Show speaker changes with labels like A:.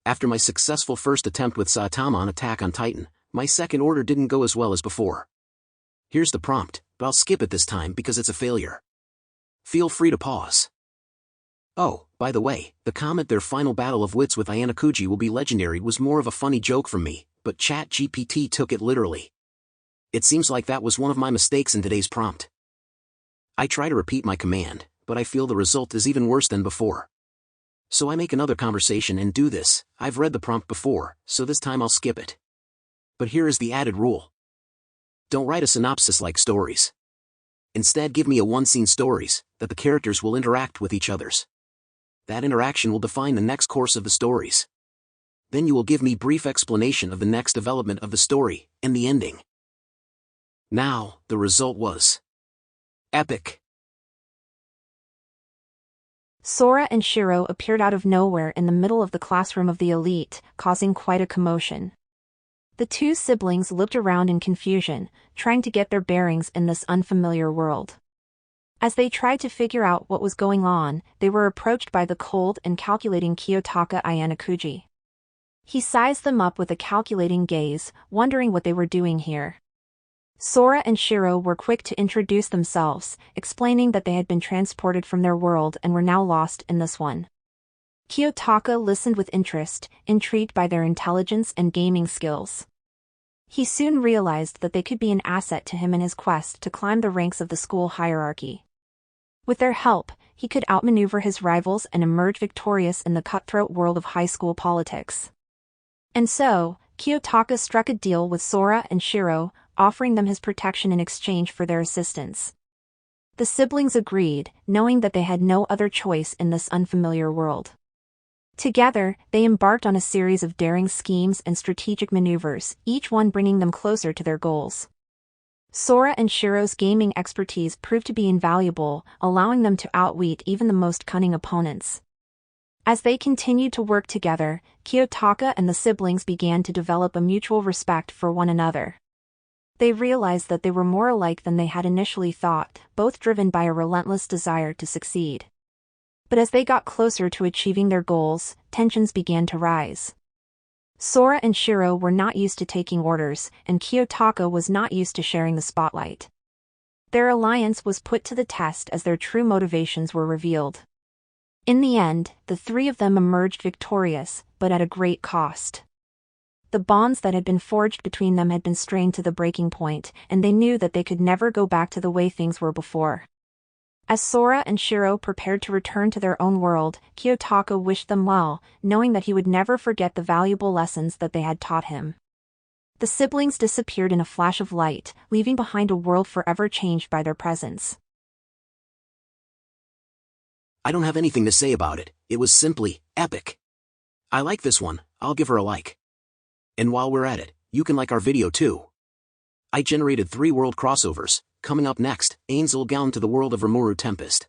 A: After my successful first attempt with Saitama on Attack on Titan, my second order didn't go as well as before. Here's the prompt, but I'll skip it this time because it's a failure. Feel free to pause. Oh, by the way, the comment "their final battle of wits with Ayanokouji will be legendary" was more of a funny joke from me, but ChatGPT took it literally. It seems like that was one of my mistakes in today's prompt. I try to repeat my command, but I feel the result is even worse than before. So I make another conversation and do this. I've read the prompt before, so this time I'll skip it. But here is the added rule. Don't write a synopsis like stories. Instead, give me a one-scene stories, that the characters will interact with each others. That interaction will define the next course of the stories. Then you will give me brief explanation of the next development of the story, and the ending. Now, the result was epic.
B: Sora and Shiro appeared out of nowhere in the middle of the classroom of the elite, causing quite a commotion. The two siblings looked around in confusion, trying to get their bearings in this unfamiliar world. As they tried to figure out what was going on, they were approached by the cold and calculating Kiyotaka Ayanokouji. He sized them up with a calculating gaze, wondering what they were doing here. Sora and Shiro were quick to introduce themselves, explaining that they had been transported from their world and were now lost in this one. Kiyotaka listened with interest, intrigued by their intelligence and gaming skills. He soon realized that they could be an asset to him in his quest to climb the ranks of the school hierarchy. With their help, he could outmaneuver his rivals and emerge victorious in the cutthroat world of high school politics. And so, Kiyotaka struck a deal with Sora and Shiro, offering them his protection in exchange for their assistance. The siblings agreed, knowing that they had no other choice in this unfamiliar world. Together, they embarked on a series of daring schemes and strategic maneuvers, each one bringing them closer to their goals. Sora and Shiro's gaming expertise proved to be invaluable, allowing them to outwit even the most cunning opponents. As they continued to work together, Kiyotaka and the siblings began to develop a mutual respect for one another. They realized that they were more alike than they had initially thought, both driven by a relentless desire to succeed. But as they got closer to achieving their goals, tensions began to rise. Sora and Shiro were not used to taking orders, and Kiyotaka was not used to sharing the spotlight. Their alliance was put to the test as their true motivations were revealed. In the end, the three of them emerged victorious, but at a great cost. The bonds that had been forged between them had been strained to the breaking point, and they knew that they could never go back to the way things were before. As Sora and Shiro prepared to return to their own world, Kiyotaka wished them well, knowing that he would never forget the valuable lessons that they had taught him. The siblings disappeared in a flash of light, leaving behind a world forever changed by their presence.
A: I don't have anything to say about it, it was simply epic. I like this one, I'll give her a like. And while we're at it, you can like our video too. I generated 3 world crossovers. Coming up next, Ainsley Gown to the world of Rimuru Tempest.